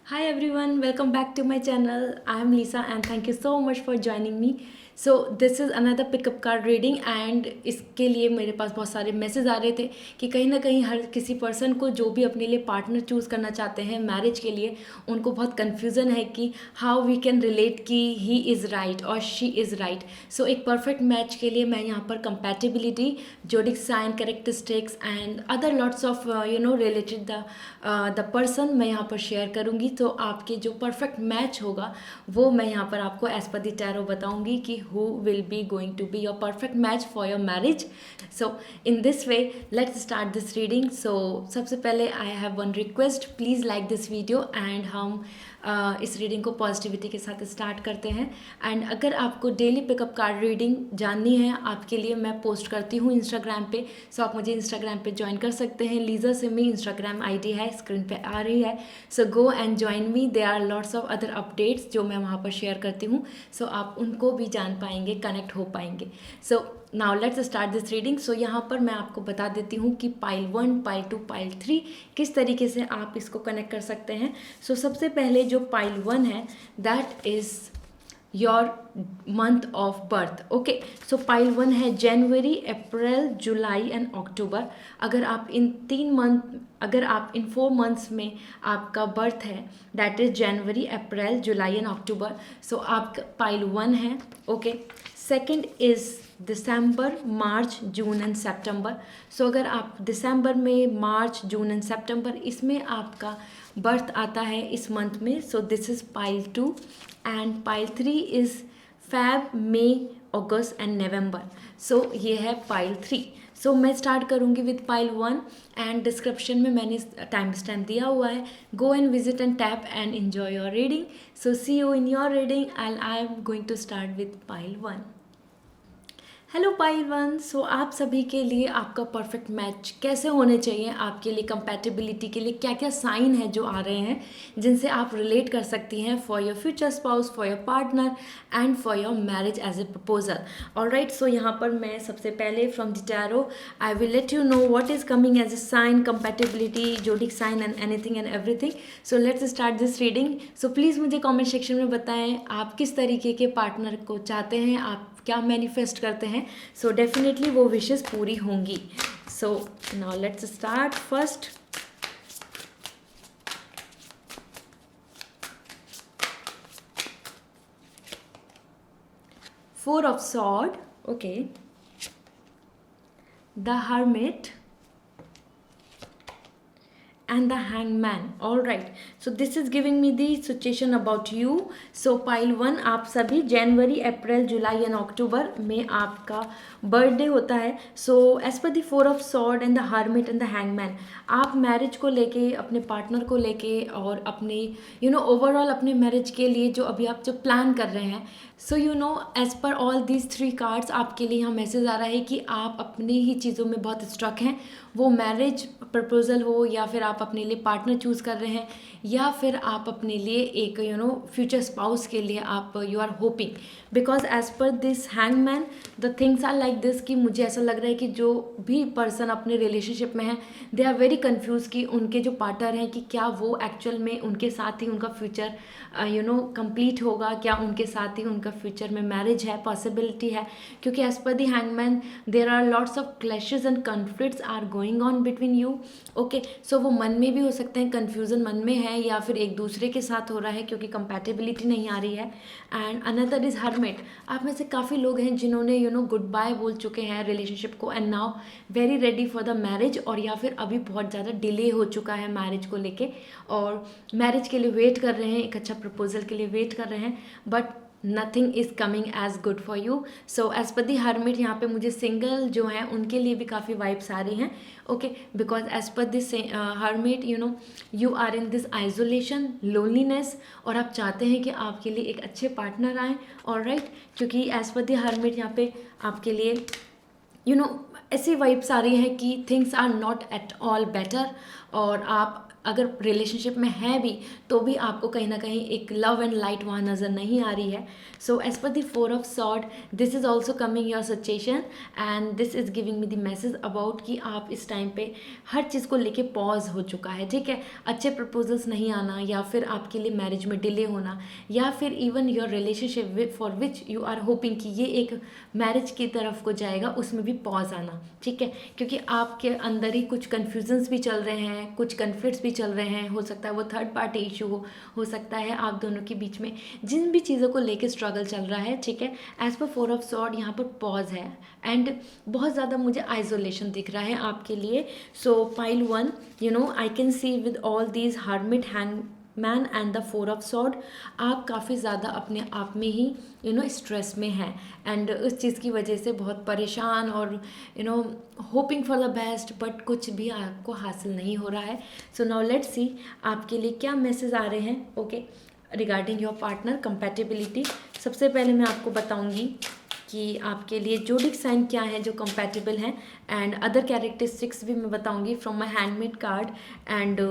Hi everyone, welcome back to my channel. I am Lisa and thank you so much for joining me. So this is another pickup card reading and इसके लिए मेरे पास बहुत सारे message आ रहे थे कि कहीं ना कहीं हर किसी पर्सन को जो भी अपने लिए पार्टनर चूज़ करना चाहते हैं मैरिज के लिए उनको बहुत कन्फ्यूज़न है कि हाउ वी कैन रिलेट कि ही इज़ राइट और शी इज़ राइट. सो एक परफेक्ट मैच के लिए मैं यहाँ पर compatibility, zodiac sign, characteristics and other lots of related the person मैं यहाँ पर शेयर करूँगी. तो आपके जो परफेक्ट मैच होगा वो मैं यहाँ पर आपको एज पर द टैरो बताऊँगी कि who will be going to be your perfect match for your marriage. So in this way let's start this reading. So सबसे पहले I have one request, please like this video and हम इस reading को positivity के साथ start करते हैं. And अगर आपको डेली पिकअप कार्ड रीडिंग जाननी है आपके लिए मैं पोस्ट करती हूँ इंस्टाग्राम पे. सो आप मुझे इंस्टाग्राम पे ज्वाइन कर सकते हैं. लीजा सिमी इंस्टाग्राम आईडी है, स्क्रीन पे आ रही है. So go and join me. There are lots of other updates जो मैं वहाँ पर शेयर करती हूँ. सो आप उनको भी जान पाएंगे, कनेक्ट हो पाएंगे. So now let's start this reading. So यहाँ पर मैं आपको बता देती हूँ कि पाइल 1, पाइल 2, पाइल 3 किस तरीके से आप इसको कनेक्ट कर सकते हैं. सो सबसे पहले जो पाइल 1 है that is your month of birth. Okay, so pile 1 है जनवरी, अप्रैल, जुलाई एंड अक्टूबर. अगर आप इन 4 मंथ्स में आपका बर्थ है that is January, April, July and October. So आपका पाइल 1 है. Okay, second is December, March, June and September. So अगर आप दिसंबर में, मार्च, जून एंड सितंबर इसमें आपका बर्थ आता है इस मंथ में, so this is pile 2. And pile 3 is Feb, May, August and November. So ये है पाइल 3. सो मैं स्टार्ट करूँगी विद पाइल 1 एंड डिस्क्रिप्शन में मैंने टाइम स्टैम्प दिया हुआ है. Go and visit and tap and enjoy your reading. So see you in your reading and I am going to start with pile 1. Hello pile 1. So आप सभी के लिए आपका परफेक्ट मैच कैसे होने चाहिए, आपके लिए कंपैटिबिलिटी के लिए क्या क्या साइन है जो आ रहे हैं जिनसे आप रिलेट कर सकती हैं for your future spouse, for your partner and for your marriage as a proposal. Alright, so यहाँ पर मैं सबसे पहले from the tarot I will let you know what is coming as a sign, compatibility, zodiac sign and anything and everything. So let's start this reading. So please मुझे comment section में बताएं आप किस तरीके के पार्टनर को चाहते हैं, आप क्या मैनिफेस्ट करते हैं. सो डेफिनेटली वो विशेस पूरी होंगी. सो now let's start. First, four of sword. Okay, the hermit and the hangman. All right, so this is giving me the situation about you. So pile 1 आप सभी जनवरी, अप्रैल, जुलाई एंड अक्टूबर में आपका birthday होता है. So as per the four of sword and the hermit and the hangman आप marriage को लेके, अपने पार्टनर को लेके और अपने ओवरऑल अपने मैरिज के लिए जो अभी आप जो प्लान कर रहे हैं. So as per all these 3 cards आपके लिए यहाँ मैसेज आ रहा है कि आप अपनी ही चीज़ों में बहुत स्ट्रक हैं. वो मैरिज प्रपोजल हो या फिर आप अपने लिए पार्टनर चूज़ कर रहे हैं या फिर आप अपने लिए एक फ्यूचर स्पाउस के लिए आप you are hoping. Because as per this hangman the things are like this कि मुझे ऐसा लग रहा है कि जो भी पर्सन अपने रिलेशनशिप में है दे आर वेरी कन्फ्यूज कि उनके जो पार्टनर हैं कि क्या वो एक्चुअल में उनके साथ ही उनका फ्यूचर कंप्लीट होगा, क्या उनके साथ ही उनका फ्यूचर में मैरिज है, पॉसिबिलिटी है. क्योंकि as per the hangman there are lots of clashes and conflicts are going on between you. Okay, so वो मन में भी हो सकते हैं, कन्फ्यूज़न मन में है या फिर एक दूसरे के साथ हो रहा है क्योंकि कंपैटिबिलिटी नहीं आ रही है. And another is hermit. आप में से काफ़ी लोग हैं जिन्होंने गुड बाय बोल चुके हैं रिलेशनशिप को and now very ready for the marriage, और या फिर अभी बहुत ज़्यादा डिले हो चुका है मैरिज को लेके और मैरिज के लिए वेट कर रहे हैं, एक अच्छा प्रपोजल के लिए वेट कर रहे हैं, but nothing is coming as good for you. So as per the hermit यहाँ पे मुझे सिंगल जो हैं उनके लिए भी काफ़ी वाइब्स आ रही हैं. Okay, because as per this hermit you are in this isolation, loneliness, और आप चाहते हैं कि आपके लिए एक अच्छे पार्टनर आएँ. ऑलराइट, क्योंकि एज पर दी हर्मिट यहाँ पे आपके लिए ऐसी वाइब्स आ रही है कि things are not at all better, और आप अगर रिलेशनशिप में है भी तो भी आपको कहीं ना कहीं एक लव एंड लाइट वहाँ नज़र नहीं आ रही है. So as per the 4 of sword, this is also coming your situation and this is giving me the message about कि आप इस टाइम पे हर चीज़ को लेके पॉज हो चुका है. ठीक है, अच्छे प्रपोजल्स नहीं आना, या फिर आपके लिए मैरिज में डिले होना, या फिर even your relationship for which you are hoping कि ये एक मैरिज की तरफ को जाएगा, उसमें भी पॉज आना. ठीक है, क्योंकि आपके अंदर ही कुछ कन्फ्यूजन्स भी चल रहे हैं, कुछ कन्फ्लिक्ट्स भी चल रहे हैं. हो सकता है वो थर्ड पार्टी इशू हो सकता है आप दोनों के बीच में जिन भी चीज़ों को लेके स्ट्रगल चल रहा है. ठीक है, एज पर 4 ऑफ सॉर्ड यहाँ पर पॉज है एंड बहुत ज़्यादा मुझे आइसोलेशन दिख रहा है आपके लिए. सो pile 1, I can see with all these hermit hang man and the 4 of sword, आप काफ़ी ज़्यादा अपने आप में ही स्ट्रेस में हैं एंड उस चीज़ की वजह से बहुत परेशान और hoping for the best, but कुछ भी आपको हासिल नहीं हो रहा है. सो नाउ लेट्स सी आपके लिए क्या मैसेज आ रहे हैं. Okay, regarding your partner compatibility. सबसे पहले मैं आपको बताऊंगी कि आपके लिए जोडिक साइन क्या है जो कंपैटिबल हैं, एंड अदर कैरेक्टरिस्टिक्स भी मैं बताऊंगी from my handmade card and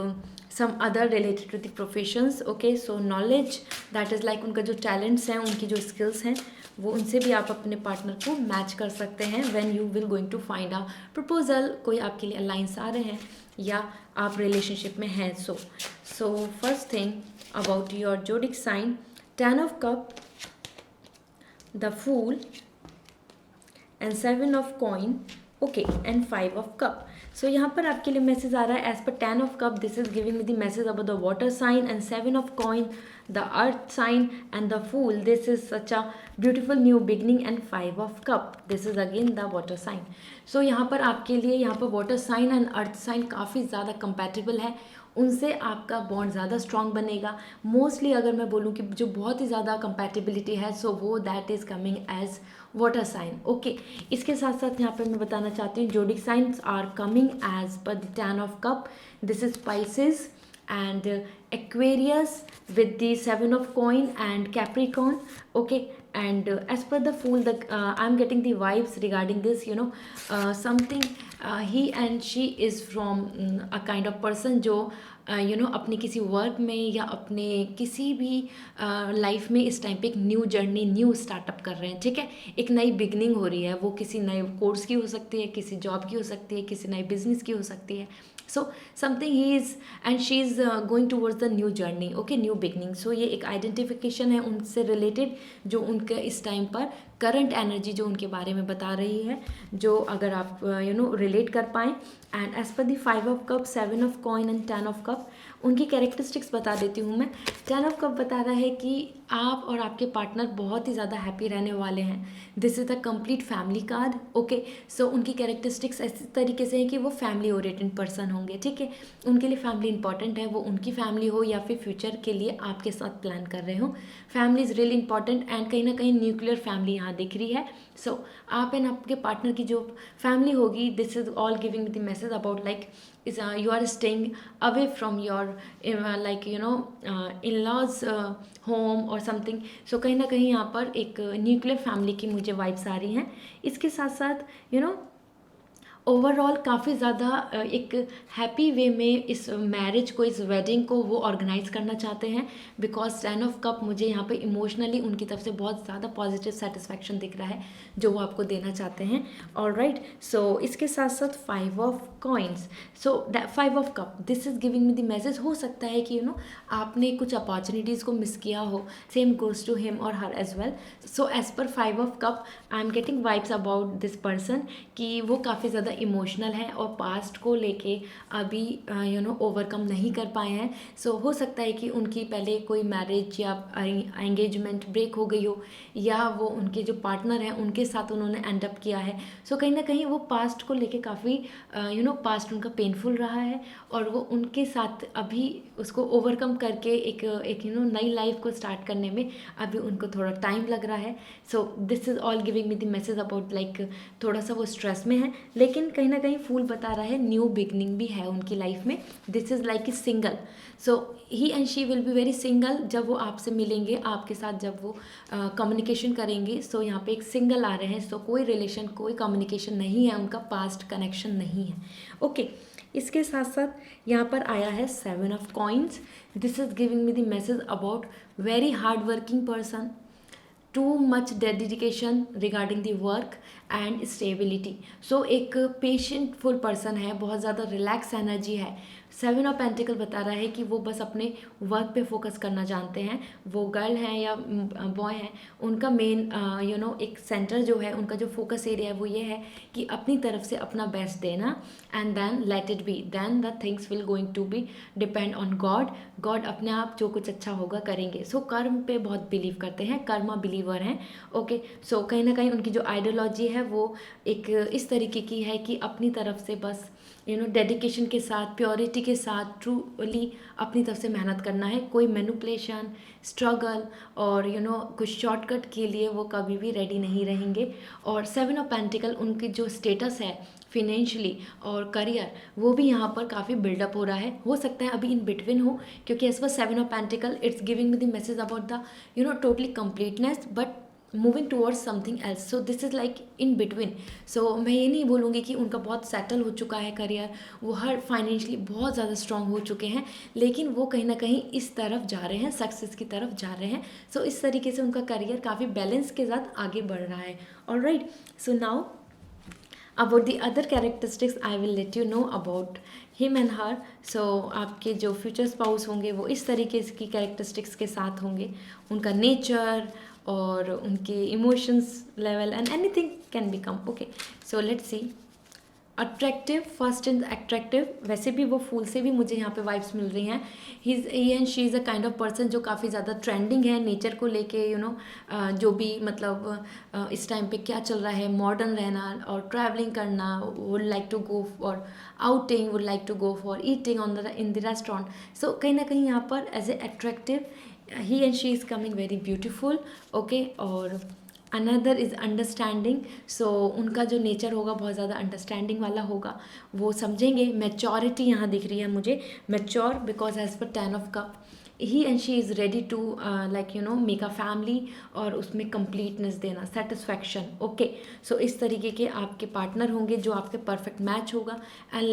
some other related to the professions. Okay, so knowledge, that is like उनका जो talents हैं, उनकी जो skills हैं, वो उनसे भी आप अपने पार्टनर को मैच कर सकते हैं when you will going to find a proposal. कोई आपके लिए अलाइंस आ रहे हैं या आप रिलेशनशिप में हैं. so first thing about your zodiac sign, 10 of cup, the fool and 7 of coin. Okay, and 5 of cup. So यहाँ पर आपके लिए मैसेज आ रहा है as per 10 of cup, this is giving me the message about the water sign, and 7 of coin the earth sign, and the fool, this is such a beautiful new beginning, and 5 of cup, this is again the water sign. So यहाँ पर आपके लिए यहाँ पर water sign and earth sign काफ़ी ज़्यादा compatible है, उनसे आपका बॉन्ड ज़्यादा स्ट्रॉन्ग बनेगा. मोस्टली अगर मैं बोलूँ कि जो बहुत ही ज़्यादा कंपैटिबिलिटी है, सो वो that is coming as water sign. Okay, इसके साथ साथ यहाँ पे मैं बताना चाहती हूँ zodiac signs are coming as per the 10 of cup, this is Pisces and Aquarius with the 7 of coin and Capricorn. Okay, and as per the fool, I'm getting the vibes regarding this, something he and she is from a kind of person जो अपने किसी work में या अपने किसी भी life में इस टाइम पे एक न्यू जर्नी, न्यू स्टार्टअप कर रहे हैं. ठीक है, एक नई बिगनिंग हो रही है, वो किसी नए कोर्स की हो सकती है, किसी जॉब की हो सकती है, किसी नए बिजनेस की हो सकती है. So something he is and she is going towards the new journey. Okay, new beginning. So ये एक आइडेंटिफिकेशन है उनसे रिलेटेड जो उनके इस टाइम पर करंट एनर्जी जो उनके बारे में बता रही है, जो अगर आप रिलेट कर पाएँ. And as per the 5 of cup, 7 of coin and 10 of cup, उनकी कैरेक्टरिस्टिक्स बता देती हूँ मैं. 10 ऑफ कप बता रहा है कि आप और आपके पार्टनर बहुत ही ज़्यादा हैप्पी रहने वाले हैं. This is the complete family card. Okay, so उनकी कैरेक्टरिस्टिक्स ऐसे तरीके से है कि वो फैमिली ओरिएंटेड पर्सन होंगे. ठीक है, उनके लिए फैमिली इंपॉर्टेंट है, वो उनकी फैमिली हो या फिर फ्यूचर के लिए आपके साथ प्लान कर रहे हो. Family is really important and कहीं ना कहीं न्यूक्लियर फैमिली यहाँ दिख रही है. सो आप एंड आपके पार्टनर की जो फैमिली होगी, this is all giving the message about like you are staying away from your like in-laws home or something. so कहीं ना कहीं यहाँ पर एक न्यूक्लियर फैमिली की मुझे वाइब्स आ रही हैं. इसके साथ साथ ओवरऑल काफ़ी ज़्यादा एक हैप्पी वे में इस मैरिज को, इस वेडिंग को वो ऑर्गेनाइज करना चाहते हैं, बिकॉज 10 ऑफ कप मुझे यहाँ पे इमोशनली उनकी तरफ से बहुत ज़्यादा पॉजिटिव सेटिस्फैक्शन दिख रहा है जो वो आपको देना चाहते हैं. ऑलराइट, सो इसके साथ साथ 5 of coins. So 5 of cup, this is giving me the message. हो सकता है कि आपने कुछ अपॉर्चुनिटीज़ को मिस किया हो, सेम गोज टू हिम और her as well. So as per 5 of cup I am getting vibes about this person कि वो काफ़ी ज़्यादा इमोशनल है और पास्ट को लेके अभी ओवरकम नहीं कर पाए हैं. सो हो सकता है कि उनकी पहले कोई मैरिज या एंगेजमेंट ब्रेक हो गई हो, या वो उनके जो पार्टनर हैं उनके साथ उन्होंने एंड अप किया है. सो कहीं ना कहीं वो पास्ट को लेके काफ़ी पास्ट उनका पेनफुल रहा है और वो उनके साथ अभी उसको ओवरकम करके एक नई लाइफ को स्टार्ट करने में अभी उनको थोड़ा टाइम लग रहा है. So this is all giving me the message about like थोड़ा सा वो स्ट्रेस में है, लेकिन लेकिन कहीं ना कहीं फूल बता रहा है न्यू बिगनिंग भी है उनकी लाइफ में। This is like a single, so he and she will be very single जब वो आपसे मिलेंगे, आपके साथ जब वो कम्युनिकेशन करेंगे। सो यहाँ पे एक सिंगल आ रहे हैं, सो कोई रिलेशन, कोई कम्युनिकेशन नहीं है उनका, पास्ट कनेक्शन नहीं है। ओके, इसके साथ साथ यहाँ पर आया है 7 of coins. This is giving me the message about very hard working person, too much dedication regarding the work and stability. So एक पेशेंटफुल पर्सन है, बहुत ज़्यादा रिलैक्स एनर्जी है। 7 ऑफ पेंटिकल बता रहा है कि वो बस अपने वर्क पे फोकस करना जानते हैं। वो गर्ल हैं या बॉय हैं, उनका मेन एक सेंटर जो है, उनका जो फोकस एरिया है वो ये है कि अपनी तरफ से अपना बेस्ट देना, and then let it be, then the things will going to be depend on god. God अपने आप जो कुछ अच्छा होगा करेंगे। सो कर्म पे बहुत बिलीव करते हैं, कर्मा बिलीवर हैं। ओके, सो कहीं ना कहीं उनकी जो आइडियोलॉजी है वो एक इस तरीके की है कि अपनी तरफ से बस डेडिकेशन के साथ, प्योरिटी के साथ, ट्रूली अपनी तरफ से मेहनत करना है। कोई मैनिपुलेशन, स्ट्रगल और कुछ शॉर्टकट के लिए वो कभी भी रेडी नहीं रहेंगे। और 7 ऑफ पेंटिकल उनकी जो स्टेटस है फिनेंशियली और करियर, वो भी यहाँ पर काफ़ी बिल्डअप हो रहा है। हो सकता है अभी इन बिटवीन हो, क्योंकि as per 7 of pentacle it's giving me the message about the totally completeness, but moving towards something else. So this is like in between. So मैं ये नहीं बोलूँगी कि उनका बहुत सेटल हो चुका है करियर, वो हर फाइनेंशियली बहुत ज़्यादा स्ट्रांग हो चुके हैं, लेकिन वो कहीं ना कहीं इस तरफ जा रहे हैं, सक्सेस की तरफ जा रहे हैं। सो इस तरीके से उनका करियर काफ़ी बैलेंस के साथ आगे बढ़ रहा है। Alright, so now about the other characteristics I will let you know about him and her. So आपके जो फ्यूचर स्पाउस होंगे वो इस तरीके की कैरेक्टरिस्टिक्स के साथ होंगे, उनका नेचर और उनके emotions level and anything can become. Okay, so let's C. Attractive, first in attractive, वैसे भी वो फूल से भी मुझे यहाँ पे वाइब्स मिल रही हैं। He and she is a kind of person जो काफ़ी ज़्यादा ट्रेंडिंग है नेचर को लेके, जो भी मतलब इस टाइम पे क्या चल रहा है, मॉडर्न रहना और ट्रैवलिंग करना, would like to go for outing, would like to go for eating in the restaurant. So कहीं ना कहीं यहाँ पर as a attractive he and she is coming very beautiful. Okay, और अनदर इज़ अंडरस्टैंडिंग। सो उनका जो nature होगा बहुत ज़्यादा अंडरस्टैंडिंग वाला होगा, वो समझेंगे। मैच्योरिटी यहाँ दिख रही है मुझे, mature, because as per 10 of cup he and she is ready to make a family और उसमें कंप्लीटनेस देना, सेटिस्फैक्शन। ओके, सो इस तरीके के आपके पार्टनर होंगे जो आपके परफेक्ट मैच होगा। And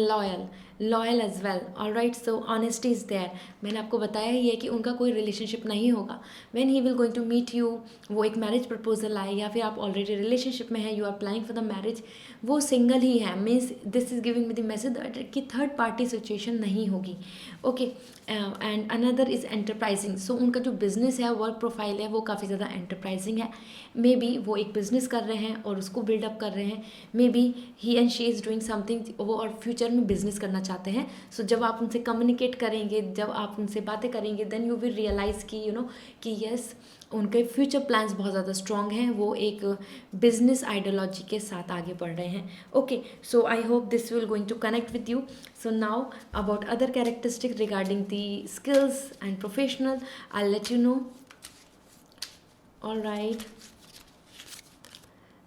loyal as well. Alright, so honesty is there. मैंने आपको बताया ही है कि उनका कोई रिलेशनशिप नहीं होगा। When he will going to meet you, वो एक मैरिज प्रपोजल आए या फिर आप ऑलरेडी रिलेशनशिप में हैं, you are planning for the marriage, वो सिंगल ही है, means this is giving me the message कि थर्ड पार्टी सिचुएशन नहीं होगी। Okay, and another is enterprising. So उनका जो बिजनेस है, वर्क प्रोफाइल है, वो काफ़ी ज़्यादा एंटरप्राइजिंग है। मे बी वो एक बिजनेस कर रहे हैं और उसको बिल्डअप कर रहे हैं। May be he and she is doing something, वो और फ्यूचर में बिजनेस करना चाहते हैं। सो जब आप उनसे कम्युनिकेट करेंगे, जब आप उनसे बातें करेंगे, देन यू विल रियलाइज़ कि कि यस, उनके फ्यूचर प्लान्स बहुत ज़्यादा स्ट्रॉन्ग हैं, वो एक बिजनेस आइडियोलॉजी के साथ आगे बढ़ रहे हैं। Okay, so I hope this will going to connect with you. So now about other characteristic regarding the skills and professional, I'll let you know. All right,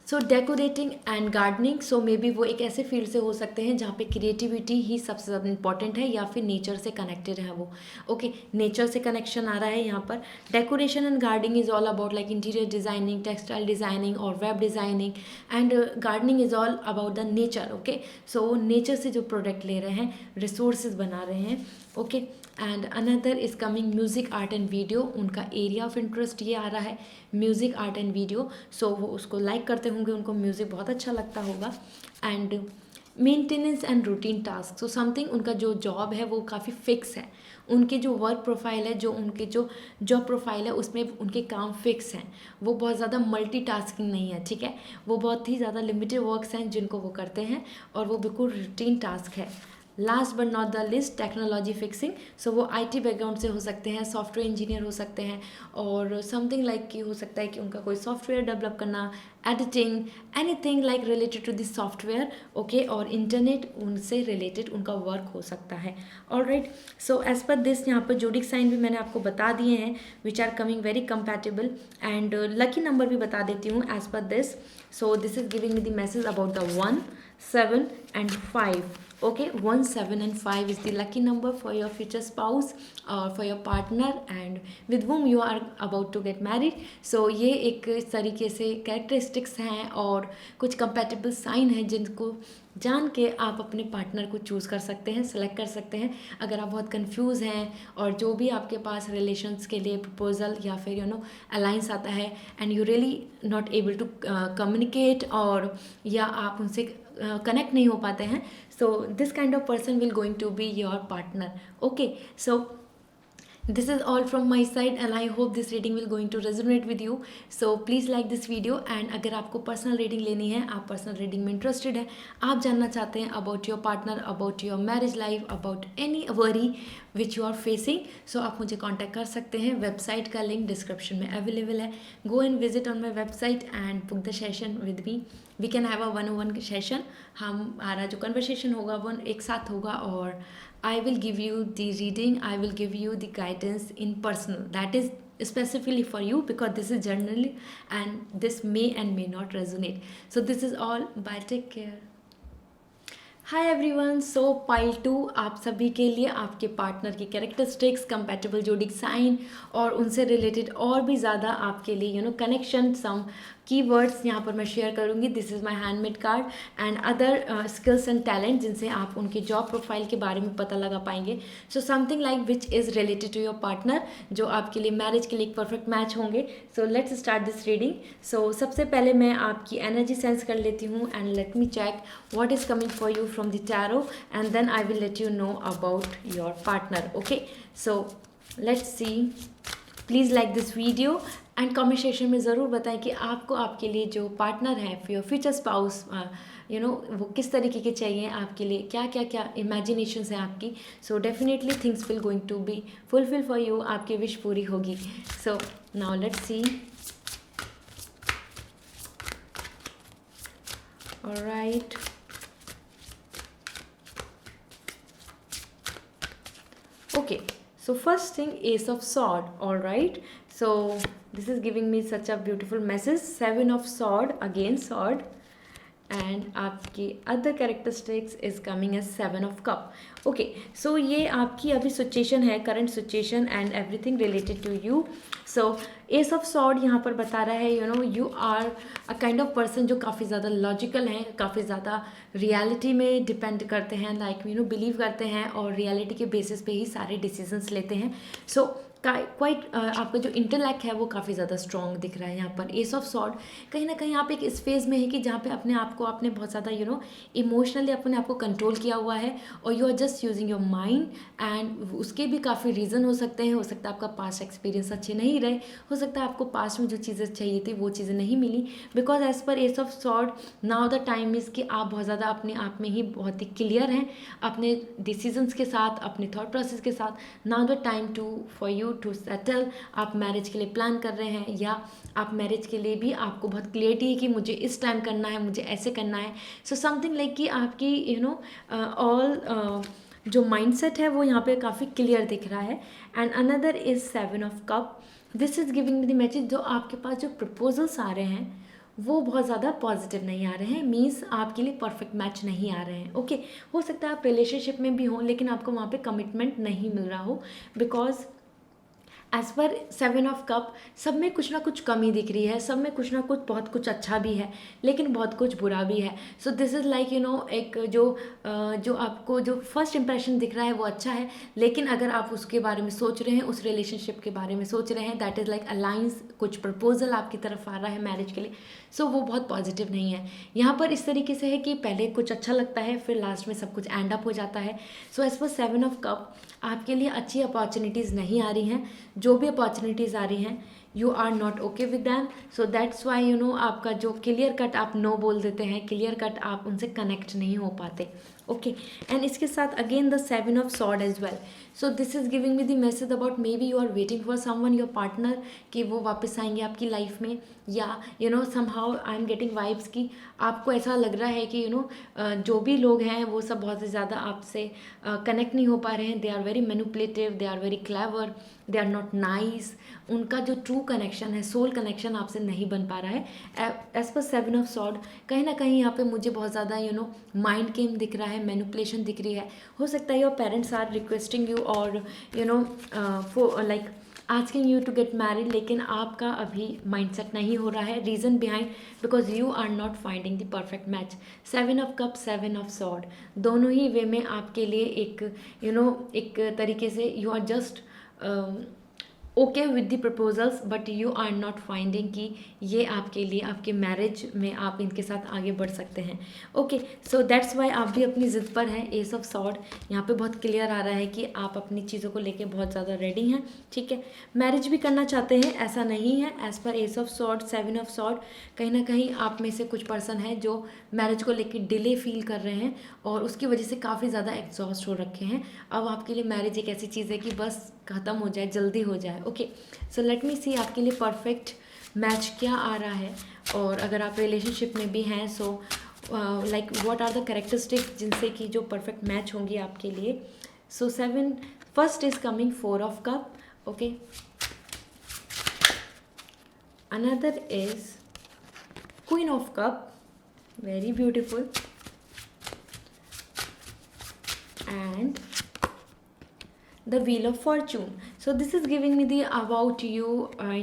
so decorating and gardening. So maybe वो एक ऐसे field से हो सकते हैं जहाँ पे creativity ही सबसे ज़्यादा इंपॉर्टेंट है, या फिर नेचर से कनेक्टेड है वो। ओके, नेचर से कनेक्शन आ रहा है यहाँ पर। Decoration and gardening is all about like interior designing, textile designing और web designing, and gardening is all about the nature. Okay, so nature से जो प्रोडक्ट ले रहे हैं, रिसोर्सेज बना रहे हैं। Okay, and another is coming music, art and video. उनका एरिया ऑफ इंटरेस्ट ये आ रहा है म्यूज़िक, आर्ट एंड वीडियो। सो वो उसको लाइक करते होंगे, उनको म्यूज़िक बहुत अच्छा लगता होगा। And maintenance and routine task, so something, उनका जो जॉब है वो काफ़ी फिक्स है। उनके जो वर्क प्रोफाइल है, जो उनके जो जॉब प्रोफाइल है, उसमें उनके काम फिक्स हैं। वो बहुत ज़्यादा मल्टीटास्किंग नहीं है, ठीक है। वो बहुत ही ज़्यादा लिमिटेड वर्क्स हैं जिनको वो करते हैं, और वो बिल्कुल रूटीन टास्क है। Last but not the list, technology fixing. So वो IT बैकग्राउंड से हो सकते हैं, सॉफ्टवेयर इंजीनियर हो सकते हैं, और समथिंग लाइक कि हो सकता है कि उनका कोई सॉफ्टवेयर डेवलप करना, editing, anything like related to this software, okay, और इंटरनेट उनसे रिलेटेड उनका वर्क हो सकता है। Alright, so as per this यहाँ पर जोडिक साइन भी मैंने आपको बता दिए हैं which are coming very compatible, and lucky number भी बता देती हूँ as per this. So this is giving me the message about the 1, 7 and 5. Okay, 1, 7 and 5 is the lucky number for your future spouse or for your partner and with whom you are about to get married. So ये एक इस तरीके से characteristics हैं और कुछ compatible sign हैं जिनको जान के आप अपने पार्टनर को चूज़ कर सकते हैं, सेलेक्ट कर सकते हैं। अगर आप बहुत कंफ्यूज हैं और जो भी आपके पास रिलेशंस के लिए प्रपोजल या फिर अलाइंस आता है and you really not able to communicate, और या आप उनसे कनेक्ट नहीं हो पाते हैं, so this kind of person will going to be your partner. Okay, so this is all from my side and I hope this reading will going to resonate with you. So please like this video, and अगर आपको personal reading लेनी है, आप personal reading में interested हैं, आप जानना चाहते हैं about your partner, about your marriage life, about any worry which you are facing, so आप मुझे कांटेक्ट कर सकते हैं। वेबसाइट का लिंक डिस्क्रिप्शन में अवेलेबल है। Go and visit on my website and book the session with me. We can have a 1-on-1 session. हमारा जो कन्वर्सेशन होगा वो एक साथ होगा, और I will give you the reading, I will give you the guidance in personal, that is specifically for you because this is generally and this may and may not resonate. So this is all, bye, take care. Hi everyone, so pile 2 आप सभी के लिए आपके partner की characteristics, compatible जोडिक sign और उनसे related और भी ज़्यादा आपके लिए कनेक्शन, सम कीवर्ड्स यहाँ पर मैं शेयर करूँगी। This is my handmade card and other skills and talent जिनसे आप उनके जॉब प्रोफाइल के बारे में पता लगा पाएंगे। So something like which is related to your partner, जो आपके लिए मैरिज के लिए एक परफेक्ट मैच होंगे। So let's start this reading. So सबसे पहले मैं आपकी एनर्जी सेंस कर लेती हूँ and let me check what is coming for you from the tarot, and then I will let you know about your partner. Okay, so let's see. Please like this video and comment section में ज़रूर बताएं कि आपको आपके लिए जो partner है, your future spouse, वो किस तरीके के चाहिए आपके लिए, क्या क्या क्या इमेजिनेशंस हैं आपकी। So definitely things will going to be fulfil for you, आपकी विश पूरी होगी। So now let's see. Alright, okay, so first thing, Ace of Sword. All right, so this is giving me such a beautiful message. 7 of Sword, again Sword, and आपकी other characteristics is coming as 7 of Cup. Okay, so ये आपकी अभी situation है, current situation and everything related to you. So ace of sword यहाँ पर बता रहा है you are a kind of person जो काफ़ी ज़्यादा लॉजिकल हैं, काफ़ी ज़्यादा रियलिटी में डिपेंड करते हैं, लाइक बिलीव करते हैं और रियलिटी के बेसिस पे ही सारे डिसीजंस लेते हैं। सो क्वाइट आपका जो इंटेलेक्ट है वो काफ़ी ज़्यादा स्ट्रॉन्ग दिख रहा है यहाँ पर। एस ऑफ सॉर्ड कहीं ना कहीं आप एक इस फेज़ में है कि जहाँ पे अपने आप को आपने बहुत ज़्यादा इमोशनली अपने आप को कंट्रोल किया हुआ है और you are just using your mind, and उसके भी काफ़ी रीज़न हो सकते हैं। हो सकता है आपका पास्ट एक्सपीरियंस अच्छे नहीं रहे, हो सकता है आपको पास्ट में जो चीज़ें चाहिए थी वो चीज़ें नहीं मिली, because as per ace of sword now the time is कि आप बहुत ज़्यादा अपने आप में ही बहुत ही क्लियर हैं अपने डिसीजंस के साथ, अपने थॉट प्रोसेस के साथ। Now the time to for you to settle. आप मैरिज के लिए प्लान कर रहे हैं या आप मैरिज के लिए भी आपको बहुत क्लियरिटी है कि मुझे इस टाइम करना है, मुझे ऐसे करना है। सो समथिंग लाइक कि आपकी ऑल जो माइंडसेट है वो यहाँ पे काफ़ी क्लियर दिख रहा है। And another is 7 of cup. This is giving the message जो आपके पास जो प्रपोजल्स आ रहे हैं वो बहुत ज़्यादा पॉजिटिव नहीं आ रहे हैं, मीन्स आपके लिए परफेक्ट मैच नहीं आ रहे हैं। ओके, हो सकता है आप रिलेशनशिप में भी हों लेकिन आपको वहाँ पे कमिटमेंट नहीं मिल रहा हो, because as per 7 of cup सब में कुछ ना कुछ कमी दिख रही है, सब में कुछ ना कुछ बहुत कुछ अच्छा भी है लेकिन बहुत कुछ बुरा भी है। सो दिस इज़ लाइक एक जो आपको जो फर्स्ट इंप्रेशन दिख रहा है वो अच्छा है, लेकिन अगर आप उसके बारे में सोच रहे हैं, उस रिलेशनशिप के बारे में सोच रहे हैं, दैट इज़ लाइक अलाइंस, कुछ प्रपोजल आपकी तरफ आ रहा है मैरिज के लिए, सो वो बहुत पॉजिटिव नहीं है। यहाँ पर इस तरीके से है कि पहले कुछ अच्छा लगता है फिर लास्ट में सब कुछ एंड अप हो जाता है। So as per 7 of cup आपके लिए अच्छी अपॉर्चुनिटीज़ नहीं आ रही हैं, जो भी अपॉर्चुनिटीज़ आ रही हैं you are not okay with them. So that's why आपका जो क्लियर कट आप नो बोल देते हैं, क्लियर कट आप उनसे कनेक्ट नहीं हो पाते। ओके। एंड इसके साथ again the 7 of sword as well. So this is giving me the message about maybe you are waiting for someone, your partner, कि वो वापस आएंगे आपकी लाइफ में, या somehow I am getting vibes कि आपको ऐसा लग रहा है कि जो भी लोग हैं वो सब बहुत ज़्यादा आपसे कनेक्ट नहीं हो पा रहे हैं। They are very manipulative, they are very clever, they are not nice. उनका जो ट्रू कनेक्शन है, सोल कनेक्शन आपसे नहीं बन पा रहा है। एज पर 7 ऑफ सॉर्ड, कहीं ना कहीं यहाँ पे मुझे बहुत ज़्यादा माइंड गेम दिख रहा है, मैनिपुलेशन दिख रही है। हो सकता है your parents are requesting you or for like asking you to get married, लेकिन आपका अभी माइंडसेट नहीं हो रहा है। Reason behind, because you are not finding the perfect match. 7 of cup, 7 of sword, दोनों ही वे में आपके लिए एक तरीके से you are just okay with the proposals, but you are not finding कि ये आपके लिए, आपके मैरिज में आप इनके साथ आगे बढ़ सकते हैं। ओके, सो दैट्स वाई आप भी अपनी ज़िद पर हैं। एस ऑफ सॉर्ड यहाँ पे बहुत क्लियर आ रहा है कि आप अपनी चीज़ों को लेके बहुत ज़्यादा रेडी हैं, ठीक है। मैरिज भी करना चाहते हैं, ऐसा नहीं है। As per ace of sword, 7 of sword, कहीं ना कहीं आप में से कुछ पर्सन है जो मैरिज को लेके डिले फील कर रहे हैं और उसकी वजह से काफ़ी ज़्यादा एग्जॉस्ट हो रखे हैं। अब आपके लिए मैरिज एक ऐसी चीज़ है कि बस ख़त्म हो जाए, जल्दी हो जाए। ओके, सो लेट मी सी आपके लिए परफेक्ट मैच क्या आ रहा है। और अगर आप रिलेशनशिप में भी हैं, so like what are the characteristics जिनसे कि जो परफेक्ट मैच होंगी आपके लिए। So 7 first is coming 4 of cup, okay. Another is queen of cup, very beautiful, and the wheel of fortune. So this is giving me the about you,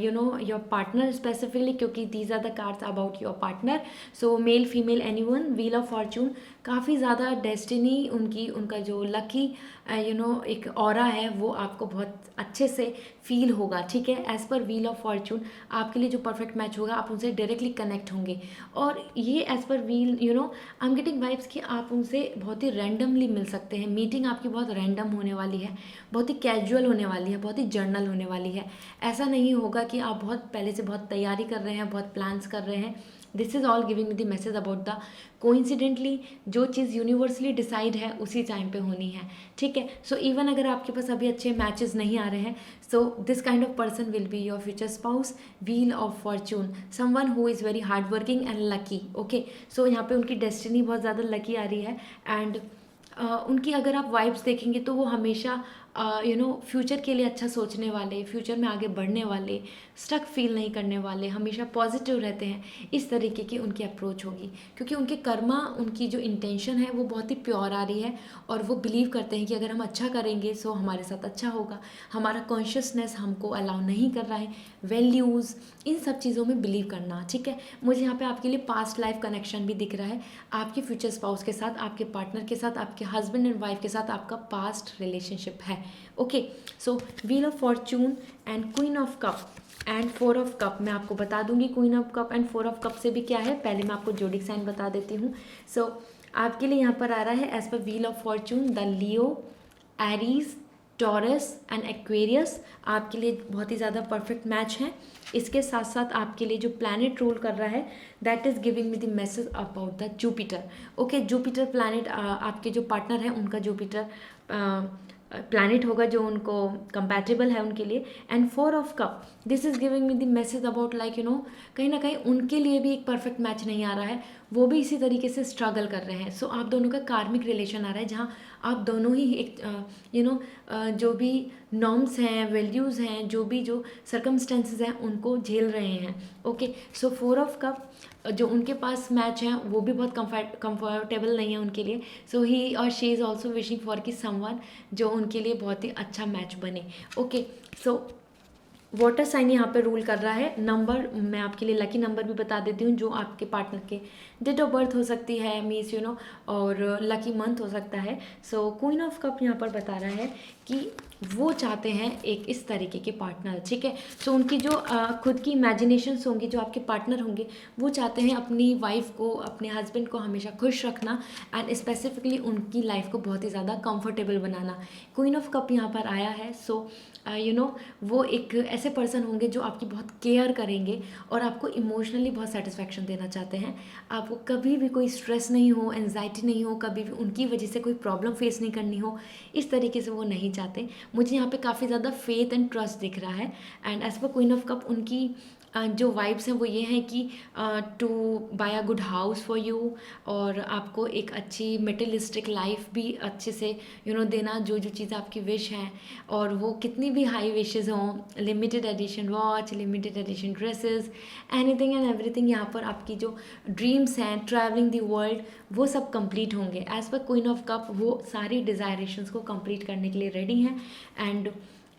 your partner specifically, क्योंकि these are the cards about your partner. So male female anyone, wheel of fortune, काफ़ी ज़्यादा destiny उनका जो lucky एक aura है वो आपको बहुत अच्छे से फील होगा, ठीक है। As per wheel of Fortune आपके लिए जो परफेक्ट मैच होगा, आप उनसे डायरेक्टली कनेक्ट होंगे। और ये as per wheel I am getting vibes कि आप उनसे बहुत ही रैंडमली मिल सकते हैं। मीटिंग आपकी बहुत रैंडम होने वाली है, बहुत ही कैजुअल होने वाली है, बहुत ही जर्नल होने वाली है। ऐसा नहीं होगा कि आप बहुत पहले से बहुत तैयारी कर रहे हैं, बहुत प्लान्स कर रहे हैं। This is all giving me the message about the coincidentally जो चीज़ यूनिवर्सली डिसाइड है उसी टाइम पे होनी है, ठीक है। सो इवन अगर आपके पास अभी अच्छे मैचेस नहीं आ रहे हैं, so this kind of person will be your future spouse, wheel of fortune, someone who is very hard working and lucky, okay. So यहाँ पे उनकी डेस्टिनी बहुत ज़्यादा लकी आ रही है। एंड उनकी अगर आप वाइब्स देखेंगे तो वो हमेशा फ्यूचर के लिए अच्छा सोचने वाले, फ्यूचर में आगे बढ़ने वाले, स्टक फील नहीं करने वाले, हमेशा पॉजिटिव रहते हैं। इस तरीके की उनकी अप्रोच होगी, क्योंकि उनके कर्मा, उनकी जो इंटेंशन है वो बहुत ही प्योर आ रही है। और वो बिलीव करते हैं कि अगर हम अच्छा करेंगे सो हमारे साथ अच्छा होगा। हमारा कॉन्शियसनेस हमको अलाउ नहीं कर रहा है, वैल्यूज़, इन सब चीज़ों में बिलीव करना, ठीक है। मुझे यहाँ पे आपके लिए पास्ट लाइफ कनेक्शन भी दिख रहा है, आपके फ्यूचर स्पाउस के साथ, आपके पार्टनर के साथ, आपके हस्बैंड एंड वाइफ के साथ आपका पास्ट रिलेशनशिप है, okay. So wheel of Fortune and queen of cup and 4 of cup, मैं आपको बता दूंगी queen of cup and 4 of cup से भी क्या है। पहले मैं आपको जोडिक साइन बता देती हूँ। सो आपके लिए यहाँ पर आ रहा है as per wheel of fortune the Leo, Aries, Taurus and Aquarius आपके लिए बहुत ही ज़्यादा परफेक्ट मैच है। इसके साथ साथ आपके लिए जो प्लैनेट रूल कर रहा है that is giving me the message about the Jupiter, okay. Jupiter planet आपके जो पार्टनर हैं उनका जुपिटर प्लैनेट होगा जो उनको कंपैटिबल है उनके लिए। And 4 of cup, this is giving me the message about like कहीं ना कहीं उनके लिए भी एक परफेक्ट मैच नहीं आ रहा है, वो भी इसी तरीके से स्ट्रगल कर रहे हैं। सो आप दोनों का कार्मिक रिलेशन आ रहा है जहाँ आप दोनों ही एक जो भी नॉर्म्स हैं, वैल्यूज़ हैं, जो सर्कमस्टेंसेस हैं उनको झेल रहे हैं, ओके। सो 4 ऑफ कप जो उनके पास मैच हैं वो भी बहुत कंफर्टेबल नहीं है उनके लिए। सो ही और she is also wishing for कि समवन जो उनके लिए बहुत ही अच्छा मैच बने, ओके। सो वाटर साइन यहाँ पे रूल कर रहा है। नंबर मैं आपके लिए लकी नंबर भी बता देती हूँ जो आपके पार्टनर के डेट ऑफ बर्थ हो सकती है, मीन्स और लकी मंथ हो सकता है। सो क्वीन ऑफ कप यहाँ पर बता रहा है कि वो चाहते हैं एक इस तरीके के पार्टनर, ठीक है। सो उनकी जो खुद की इमेजिनेशंस होंगी, जो आपके पार्टनर होंगे, वो चाहते हैं अपनी वाइफ को, अपने हस्बैंड को हमेशा खुश रखना एंड स्पेसिफिकली उनकी लाइफ को बहुत ही ज़्यादा comfortable banana. Queen of cup यहाँ पर आया है। सो वो एक ऐसे पर्सन होंगे जो आपकी बहुत केयर करेंगे और आपको इमोशनली बहुत सेटिस्फैक्शन देना चाहते हैं। आपको कभी भी कोई स्ट्रेस नहीं हो, एंजाइटी नहीं हो, कभी भी उनकी वजह से कोई प्रॉब्लम फेस नहीं करनी हो, इस तरीके से वो नहीं चाहते। मुझे यहाँ पे काफ़ी ज़्यादा फेथ एंड ट्रस्ट दिख रहा है। And as per queen of cup उनकी जो वाइब्स हैं वो ये हैं कि to buy a good house for you, और आपको एक अच्छी मटेरियलिस्टिक लाइफ भी अच्छे से देना, जो जो चीज़ें आपकी विश हैं। और वो कितनी भी हाई विशेज़ हों, limited edition watch, limited edition dresses, anything and everything, यहाँ पर आपकी जो ड्रीम्स हैं, ट्रैवलिंग द वर्ल्ड, वो सब कंप्लीट होंगे। As per queen of cup वो सारी डिज़ायरेशंस को कंप्लीट करने के लिए रेडी हैं। एंड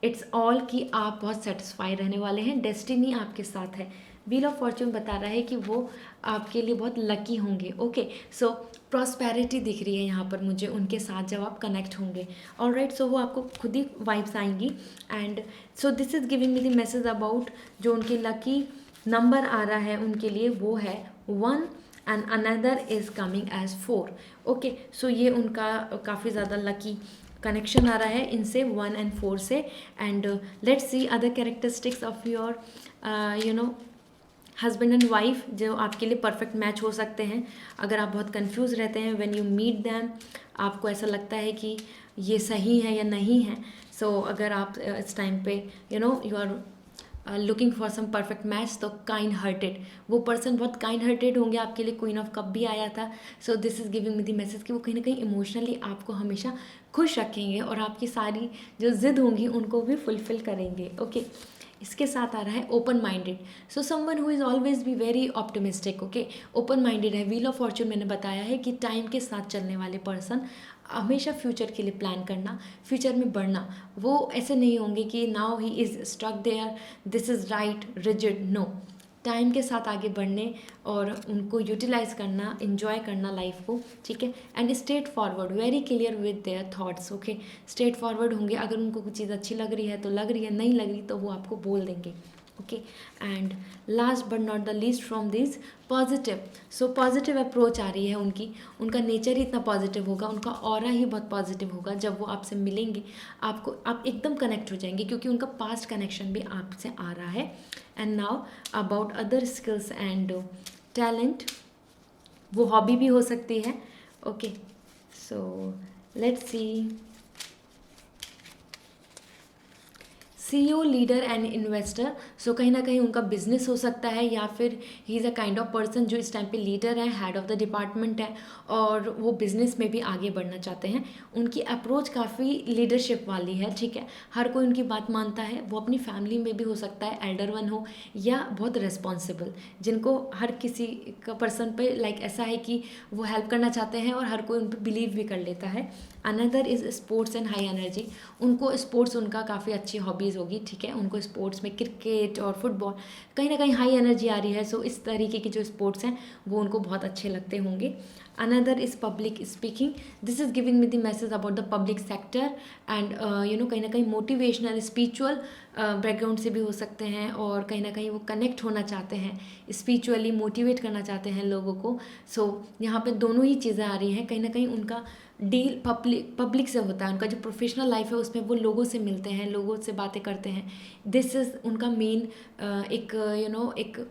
इट्स ऑल कि आप बहुत सेटिस्फाई रहने वाले हैं, डेस्टिनी आपके साथ है। व्हील ऑफ फॉर्च्यून बता रहा है कि वो आपके लिए बहुत लकी होंगे। ओके, सो प्रॉस्पेरिटी दिख रही है यहाँ पर मुझे उनके साथ जब आप कनेक्ट होंगे। ऑलराइट, सो वो आपको खुद ही वाइब्स आएंगी। And so this is giving me the message about जो उनके लकी नंबर आ रहा है उनके लिए, वो है 1 and another is coming as 4। Okay, so ये उनका काफ़ी ज़्यादा लकी कनेक्शन आ रहा है इनसे 1 एंड 4 से। And let's see other characteristics of your husband and wife जो आपके लिए परफेक्ट मैच हो सकते हैं। अगर आप बहुत कंफ्यूज रहते हैं व्हेन यू मीट दैम, आपको ऐसा लगता है कि ये सही है या नहीं है, सो अगर आप इस टाइम पे you are looking for some perfect match, तो काइंड हार्टेड, वो पर्सन बहुत काइंड हार्टेड होंगे आपके लिए। क्वीन ऑफ कप भी आया था। So this is giving me the message कि वो कहीं ना कहीं इमोशनली आपको हमेशा खुश रखेंगे और आपकी सारी जो जिद होंगी उनको भी फुलफिल करेंगे। ओके, इसके साथ आ रहा है open minded. So someone who is always be very optimistic. Okay, open minded है। व्हील ऑफ फॉर्च्यून मैंने बताया है कि टाइम के साथ चलने वाले पर्सन, हमेशा फ्यूचर के लिए प्लान करना, फ्यूचर में बढ़ना। वो ऐसे नहीं होंगे कि now he is stuck there, this is right, rigid, no. Time के साथ आगे बढ़ने और उनको यूटिलाइज करना, इन्जॉय करना लाइफ को, ठीक है। And straight forward, very clear with their thoughts. Okay, straight forward होंगे। अगर उनको कुछ चीज़ अच्छी लग रही है तो लग रही है, नहीं लग रही तो वो आपको बोल देंगे। Okay, and last but not the least from this, positive. So positive approach आ रही है उनकी। उनका नेचर ही इतना पॉजिटिव होगा, उनका ऑरा ही बहुत पॉजिटिव होगा। जब वो आपसे मिलेंगे आप एकदम कनेक्ट हो जाएंगे, क्योंकि उनका पास्ट कनेक्शन भी आपसे आ रहा है। And now about other skills and talent, वो हॉबी भी हो सकती है। Okay, so let's see. CEO, leader and investor. So कहीं ना कहीं उनका बिजनेस हो सकता है, या फिर he is a kind of person जो इस टाइम पे लीडर है, हेड ऑफ द डिपार्टमेंट है, और वो बिजनेस में भी आगे बढ़ना चाहते हैं। उनकी अप्रोच काफ़ी लीडरशिप वाली है, ठीक है। हर कोई उनकी बात मानता है। वो अपनी फैमिली में भी हो सकता है एल्डर वन हो, या बहुत रिस्पॉन्सिबल, जिनको हर किसी का पर्सन पे लाइक ऐसा है कि वो हेल्प करना चाहते हैं और हर कोई उन पर बिलीव भी कर लेता है। Another is sports and high energy. उनको स्पोर्ट्स उनका काफ़ी अच्छी हॉबीज़ होगी, ठीक है। उनको स्पोर्ट्स में क्रिकेट और फुटबॉल कहीं ना कहीं हाई एनर्जी आ रही है। सो इस तरीके के जो स्पोर्ट्स हैं वो उनको बहुत अच्छे लगते होंगे। Another is public speaking. This is giving me the message about the public sector and कहीं ना कहीं मोटिवेशनल स्पिरिचुअल बैकग्राउंड से भी हो सकते हैं, और कहीं ना कहीं वो कनेक्ट होना चाहते हैं, स्पिरिचुअली मोटिवेट करना चाहते हैं लोगों को। सो यहाँ पे दोनों ही चीज़ें आ रही हैं। कहीं ना कहीं उनका डील पब्लिक से होता है। उनका जो प्रोफेशनल लाइफ है उसमें वो लोगों से मिलते हैं, लोगों से बातें करते हैं। दिस इज़ उनका मेन एक एक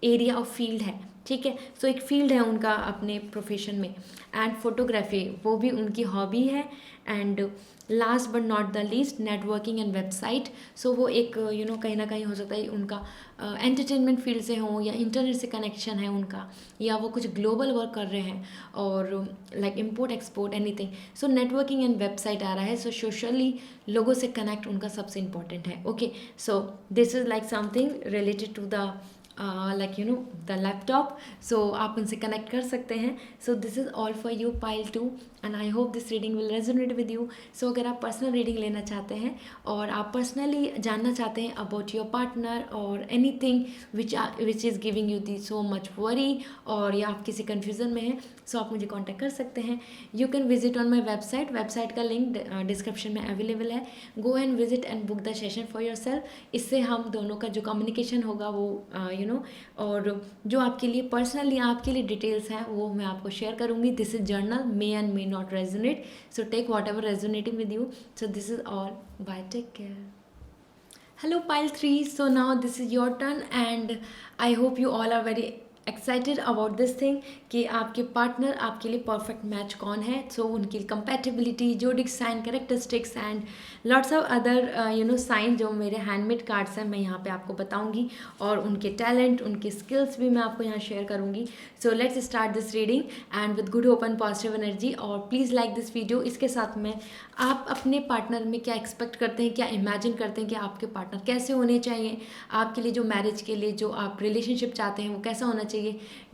एरिया ऑफ फील्ड है, ठीक है। सो एक फील्ड है उनका अपने प्रोफेशन में। एंड फोटोग्राफी वो भी उनकी हॉबी है। And last but not the least, networking and website. So वो एक कहीं ना कहीं हो सकता है उनका एंटरटेनमेंट फील्ड से हो, या इंटरनेट से कनेक्शन है उनका, या वो कुछ ग्लोबल वर्क कर रहे हैं, और like import export anything. So networking and website आ रहा है। सो सोशली लोगों से कनेक्ट उनका सबसे इंपॉर्टेंट है। Okay, so this is like something related to the the laptop. So आप उनसे कनेक्ट कर सकते हैं। So this is all for you pile 2, and I hope this reading will resonate with you. So अगर आप personal reading लेना चाहते हैं और आप पर्सनली जानना चाहते हैं अबाउट योर पार्टनर और anything which is giving you the so much worry, और या आप किसी कन्फ्यूज़न में हैं, सो आप मुझे कॉन्टैक्ट कर सकते हैं। You can visit on my website का लिंक डिस्क्रिप्शन में अवेलेबल है। Go and visit and book the session for your self. इससे हम दोनों का जो कम्युनिकेशन होगा वो और जो आपके लिए पर्सनली आपके लिए डिटेल्स हैं वो मैं आपको शेयर करूँगी। This is journal, may and may not resonate, so take whatever resonating with you. So this is all, bye, take care. Hello, pile 3. So now this is your turn, and I hope you all are very excited about this thing कि आपके partner आपके लिए perfect match कौन है. So उनकी compatibility, zodiac sign, characteristics and lots of other sign जो मेरे handmade cards हैं मैं यहाँ पे आपको बताऊँगी, और उनके टैलेंट, उनके स्किल्स भी मैं आपको यहाँ शेयर करूँगी. सो let's start this reading and with good hope and positive energy. और प्लीज़ लाइक दिस वीडियो. इसके साथ में आप अपने पार्टनर में क्या एक्सपेक्ट करते हैं, क्या इमेजिन करते हैं कि आपके पार्टनर कैसे होने चाहिए, आपके लिए जो मैरिज के लिए जो आप रिलेशनशिप चाहते हैं वो कैसा होना चाहिए,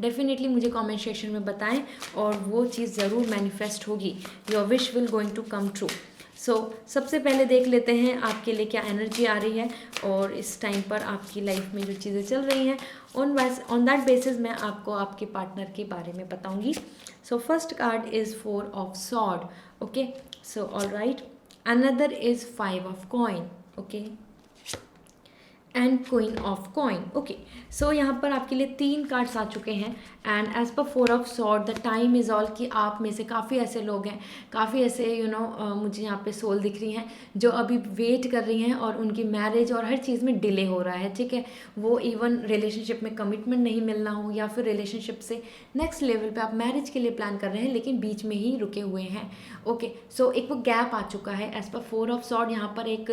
डेफिनेटली मुझे कमेंट सेक्शन में बताएं और वो चीज़ ज़रूर मैनिफेस्ट होगी. Your wish will going to come true. So सबसे पहले देख लेते हैं आपके लिए क्या एनर्जी आ रही है और इस टाइम पर आपकी लाइफ में जो चीज़ें चल रही हैं ऑन दैट बेसिस मैं आपको आपके पार्टनर के बारे में बताऊंगी. So first card is 4 of sword. Okay, so all right. Another is 5 of coin. Okay, and queen of coin. Okay, so यहाँ पर आपके लिए 3 कार्ड्स आ चुके हैं. And as per 4 of sword the time is all कि आप में से काफ़ी ऐसे लोग हैं, काफ़ी ऐसे मुझे यहाँ पे सोल दिख रही हैं जो अभी वेट कर रही हैं और उनकी मैरिज और हर चीज़ में डिले हो रहा है. ठीक है, वो इवन रिलेशनशिप में कमिटमेंट नहीं मिलना हो या फिर रिलेशनशिप से नेक्स्ट लेवल पे आप मैरिज के लिए प्लान कर रहे हैं लेकिन बीच में ही रुके हुए हैं. ओके, सो एक वो गैप आ चुका है. एज पर 4 ऑफ सॉर्ड यहाँ पर एक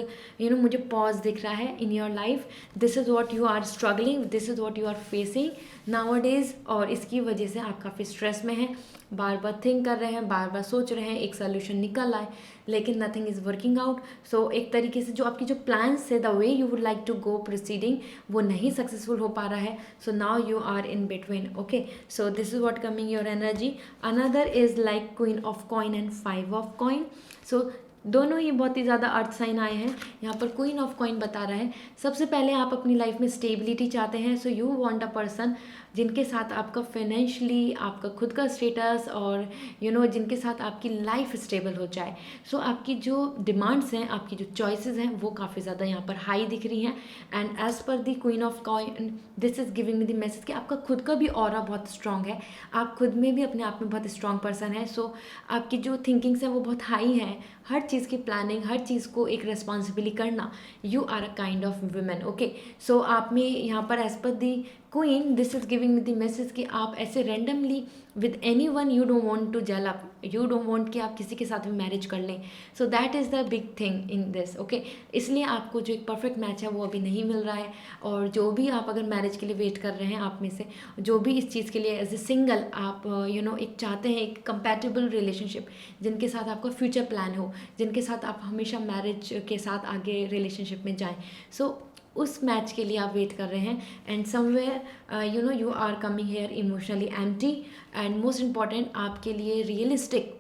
मुझे पॉज दिख रहा है in your life. This is what you are struggling, this is what you are facing nowadays, और इसकी वजह से आप काफ़ी स्ट्रेस में हैं, बार बार थिंक कर रहे हैं, बार बार सोच रहे हैं, एक सोल्यूशन निकल आए लेकिन nothing is working out. So एक तरीके से जो आपकी जो प्लान्स है, the way you would like to go proceeding, वो नहीं सक्सेसफुल हो पा रहा है. So now you are in between. Okay, so this is what coming your energy. Another is like queen of coin and 5 of coin. So दोनों ही बहुत ही ज़्यादा अर्थ साइन आए हैं. यहाँ पर क्वीन ऑफ कॉइन बता रहा है सबसे पहले आप अपनी लाइफ में स्टेबिलिटी चाहते हैं. So you want a person जिनके साथ आपका फाइनेंशियली, आपका खुद का स्टेटस और जिनके साथ आपकी लाइफ स्टेबल हो जाए. सो आपकी जो डिमांड्स हैं, आपकी जो चॉइसेस हैं वो काफ़ी ज़्यादा यहाँ पर हाई दिख रही हैं. And as per the queen of coin this is giving me the message कि आपका खुद का भी ऑरा बहुत स्ट्रांग है, आप खुद में भी अपने आप में बहुत स्ट्रांग पर्सन है. सो आपकी जो थिंकिंग्स हैं वो बहुत हाई हैं, हर चीज़ की प्लानिंग, हर चीज़ को एक रिस्पॉन्सिबिलिटी करना. You are a kind of women. Okay, so आप में यहाँ पर as per the queen this is giving me the message कि आप ऐसे randomly with any one you don't want to gel up, you don't want कि आप किसी के साथ भी मैरिज कर लें. So that is the big thing in this. Okay, इसलिए आपको जो एक परफेक्ट मैच है वो अभी नहीं मिल रहा है. और जो भी आप अगर मैरिज के लिए वेट कर रहे हैं, आप में से जो भी इस चीज़ के लिए एज ए सिंगल आप एक चाहते हैं एक कंपैटिबल रिलेशनशिप, जिनके साथ आपका फ्यूचर प्लान हो, जिनके साथ आप हमेशा मैरिज के साथ आगे रिलेशनशिप में जाएं. सो उस मैच के लिए आप वेट कर रहे हैं. And somewhere you are coming here emotionally empty. And most important आपके लिए realistic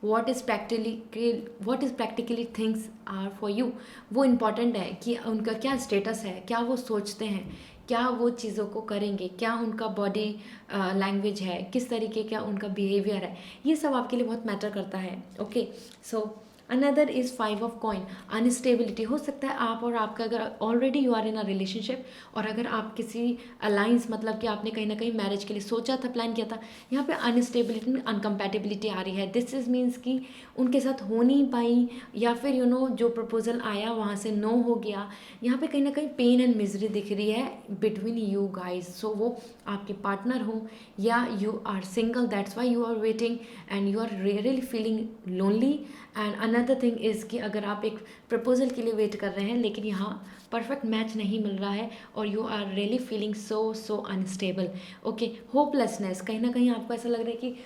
what is practically things are for you, वो इम्पॉर्टेंट है कि उनका क्या स्टेटस है, क्या वो सोचते हैं, क्या वो चीज़ों को करेंगे, क्या उनका बॉडी लैंग्वेज है, किस तरीके का उनका बिहेवियर है, ये सब आपके लिए बहुत मैटर करता है. Okay, so another is 5 of coin. Unstability हो सकता है आप और आपका अगर already you are in a relationship, और अगर आप किसी अलाइंस मतलब कि आपने कहीं ना कहीं मैरिज के लिए सोचा था, प्लान किया था, यहाँ पे अनस्टेबिलिटी, अनकम्पैटिबिलिटी आ रही है. दिस इज़ मीन्स कि उनके साथ हो नहीं पाई, या फिर जो प्रपोजल आया वहाँ से नो हो गया. यहाँ पे कहीं ना कहीं पेन एंड मिजरी दिख रही है बिटवीन यू गाइज. सो वो आपके पार्टनर हो या you are single, that's why you are waiting and you are really feeling lonely. And another thing is कि अगर आप एक प्रपोजल के लिए वेट कर रहे हैं लेकिन यहाँ परफेक्ट मैच नहीं मिल रहा है और you are really feeling so unstable. Okay, hopelessness, कहीं ना कहीं आपको ऐसा लग रहा है कि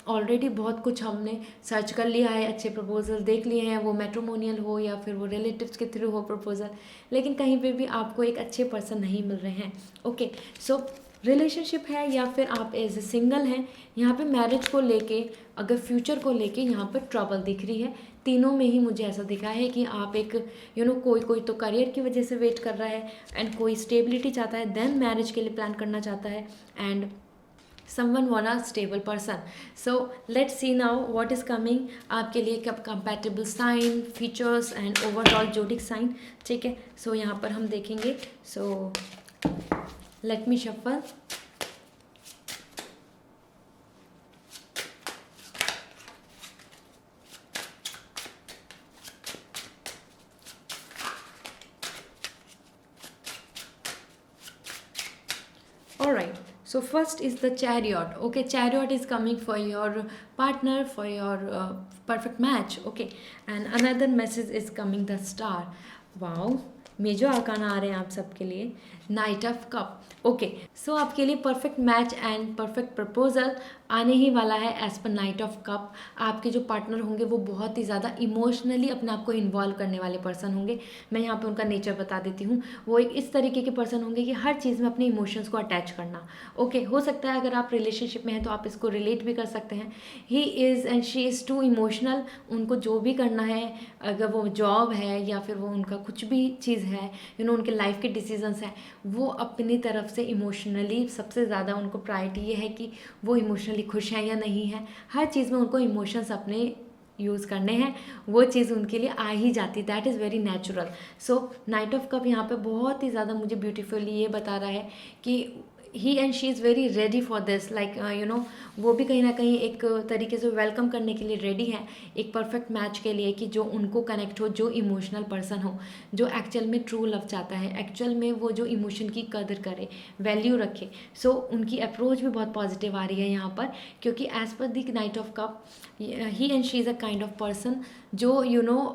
ऑलरेडी बहुत कुछ हमने सर्च कर लिया है, अच्छे प्रपोजल देख लिए हैं, वो मैट्रिमोनियल हो या फिर वो रिलेटिव्स के थ्रू हो प्रपोजल, लेकिन कहीं पे भी आपको एक अच्छे पर्सन नहीं मिल रहे हैं. ओके, सो रिलेशनशिप है या फिर आप एज ए सिंगल हैं, यहाँ पे मैरिज को लेके, अगर फ्यूचर को लेके यहाँ पर ट्रबल दिख रही है. तीनों में ही मुझे ऐसा दिखा है कि आप एक कोई तो करियर की वजह से वेट कर रहा है, एंड कोई स्टेबिलिटी चाहता है, देन मैरिज के लिए प्लान करना चाहता है, and someone want a stable person. So let's see now what is coming आपके लिए compatible sign, features and overall zodiac sign. ठीक है, so यहाँ पर हम देखेंगे. So let me shuffle. So first is the chariot. Okay, chariot is coming for your partner, for your perfect match. Okay, and another message is coming the star. Wow, मेजो आकाना आ रहे हैं आप सबके लिए, नाइट ऑफ कप. ओके, सो आपके लिए perfect match and perfect proposal आने ही वाला है एज पर नाइट ऑफ कप. आपके जो पार्टनर होंगे वो बहुत ही ज़्यादा इमोशनली अपने आप को इन्वॉल्व करने वाले पर्सन होंगे. मैं यहाँ पे उनका नेचर बता देती हूँ. वो एक इस तरीके के पर्सन होंगे कि हर चीज़ में अपने इमोशंस को अटैच करना. ओके, हो सकता है अगर आप रिलेशनशिप में हैं तो आप इसको रिलेट भी कर सकते हैं. He is and she is too emotional. उनको जो भी करना है, अगर वो जॉब है या फिर वो उनका कुछ भी चीज़ है, उनके लाइफ के डिसीजंस हैं, वो अपनी तरफ से इमोशनली सबसे ज़्यादा उनको प्रायोरिटी ये है कि वो इमोशनली खुश हैं या नहीं हैं. हर चीज़ में उनको इमोशंस अपने यूज़ करने हैं, वो चीज़ उनके लिए आ ही जाती. That is very natural. So night of cup यहाँ पे बहुत ही ज़्यादा मुझे ब्यूटीफुली ये बता रहा है कि he and she is very ready for this. Like वो भी कहीं ना कहीं एक तरीके से वेलकम करने के लिए रेडी हैं एक परफेक्ट मैच के लिए, कि जो उनको कनेक्ट हो, जो इमोशनल पर्सन हो, जो एक्चुअल में ट्रू लव चाहता है, एक्चुअल में वो जो इमोशन की कदर करे, वैल्यू रखे. सो उनकी अप्रोच भी बहुत पॉजिटिव आ रही है यहाँ पर, क्योंकि as per the knight of cup he and she is a kind of person जो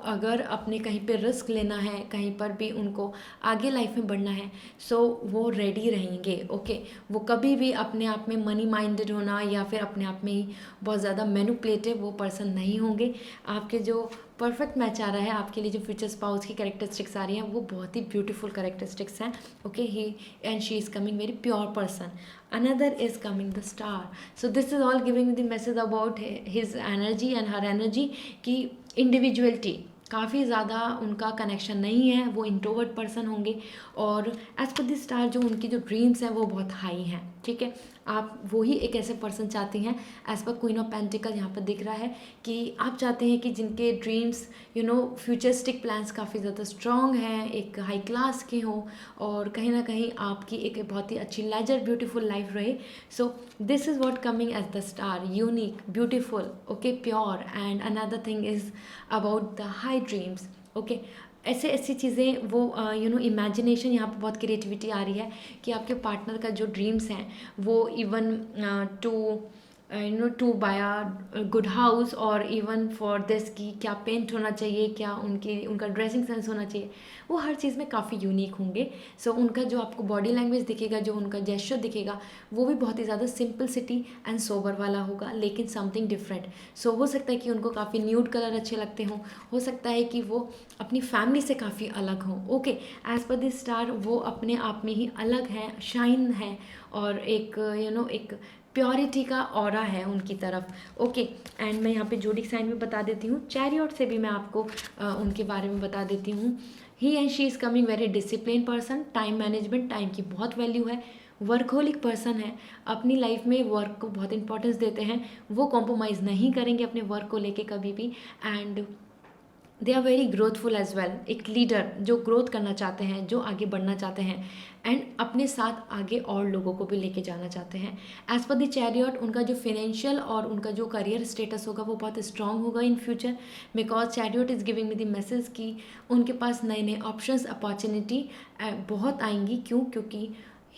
अगर अपने कहीं पे रिस्क लेना है, कहीं पर भी उनको आगे लाइफ में बढ़ना है, सो वो रेडी रहेंगे. ओके, वो कभी भी अपने आप में मनी माइंडेड होना या फिर अपने आप में ही बहुत ज़्यादा मैनिपुलेटिव वो पर्सन नहीं होंगे. आपके जो परफेक्ट मैच आ रहा है, आपके लिए जो फ्यूचर स्पाउस की कैरेक्टरिस्टिक्स आ रही हैं, वो बहुत ही ब्यूटीफुल कैरेक्टरिस्टिक्स हैं. Okay, he and she is coming very pure person. Another is coming the star. So this is all giving me the message about his energy and her energy कि individuality काफ़ी ज़्यादा उनका connection नहीं है, वो introvert person होंगे. और as per the star जो उनकी जो ड्रीम्स हैं वो बहुत हाई हैं. ठीक है, आप वही एक ऐसे पर्सन चाहती हैं. As per queen of pentacle यहाँ पर दिख रहा है कि आप चाहते हैं कि जिनके ड्रीम्स फ्यूचरिस्टिक प्लान्स काफ़ी ज़्यादा स्ट्रॉन्ग हैं, एक हाई क्लास के हों, और कहीं ना कहीं आपकी एक बहुत ही अच्छी लेजर ब्यूटीफुल लाइफ रहे. So this is what coming as the star, unique, beautiful, okay, pure. And another thing is about the high dreams. Okay, ऐसी चीज़ें वो इमेजिनेशन, यहाँ पे बहुत क्रिएटिविटी आ रही है कि आपके पार्टनर का जो ड्रीम्स हैं वो even to buy a good house, और इवन फॉर दिस कि क्या पेंट होना चाहिए, क्या उनका ड्रेसिंग सेंस होना चाहिए, वो हर चीज़ में काफ़ी यूनिक होंगे. सो उनका जो आपको बॉडी लैंग्वेज दिखेगा, जो उनका जेस्चर दिखेगा, वो भी बहुत ही ज़्यादा सिंपलिसिटी एंड सोबर वाला होगा, लेकिन समथिंग डिफरेंट. सो हो सकता है कि उनको काफ़ी न्यूड कलर अच्छे लगते हों, हो सकता है कि वो अपनी फैमिली से काफ़ी अलग हों. Okay, as per this star वो अपने आप में ही अलग है, शाइन है, और एक एक प्योरिटी का ऑरा है उनकी तरफ. ओके, एंड मैं यहाँ पे जोडिक साइन भी बता देती हूँ. चैरियट से भी मैं आपको उनके बारे में बता देती हूँ. He and she is coming very discipline person. Time management, time की बहुत वैल्यू है. वर्कहोलिक पर्सन है, अपनी लाइफ में वर्क को बहुत इंपॉर्टेंस देते हैं, वो कॉम्प्रोमाइज़ नहीं करेंगे अपने वर्क को लेके कभी भी. And they are very growthful as well. एक लीडर जो ग्रोथ करना चाहते हैं, जो आगे बढ़ना चाहते हैं, एंड अपने साथ आगे और लोगों को भी लेके जाना चाहते हैं. एज पर द चैरियट उनका जो फाइनेंशियल और उनका जो करियर स्टेटस होगा वो बहुत स्ट्रांग होगा in future, because chariot is giving me the message कि उनके पास नए नए ऑप्शंस, अपॉर्चुनिटी बहुत आएंगी. क्योंकि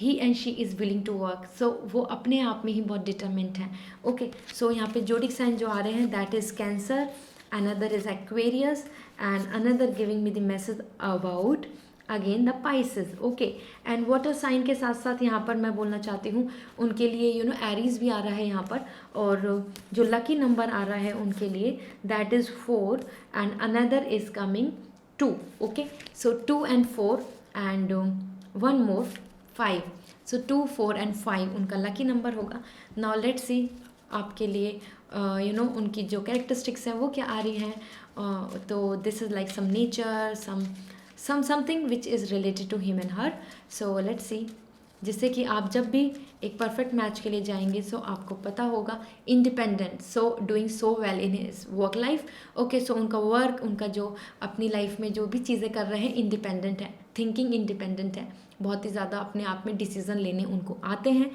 he and she is willing to work. So वो अपने आप में ही बहुत डिटरमिन्ड हैं. ओके, सो यहाँ पे जोडिक साइन जो आ रहे हैं, that is cancer, another is Aquarius, and another giving me the message about again the Pisces. Okay, and water sign के साथ साथ यहाँ पर मैं बोलना चाहती हूँ उनके लिए एरीज भी आ रहा है यहाँ पर, और जो लकी नंबर आ रहा है उनके लिए that is 4, and another is coming 2. Okay, so 2 and 4 and 1 more 5. So 2, 4 and 5 उनका लकी नंबर होगा. नाउ लेट्स सी आपके लिए उनकी जो कैरेक्टरिस्टिक्स हैं वो क्या आ रही हैं. तो this is like some nature, something which is related to him and her. So let's see, जिससे कि आप जब भी एक परफेक्ट मैच के लिए जाएंगे, सो आपको पता होगा independent, so doing so well in his work life. Okay, so उनका वर्क, उनका जो अपनी लाइफ में जो भी चीज़ें कर रहे हैं, इंडिपेंडेंट है, थिंकिंग इंडिपेंडेंट है, बहुत ही ज़्यादा अपने आप में डिसीजन लेने उनको आते हैं.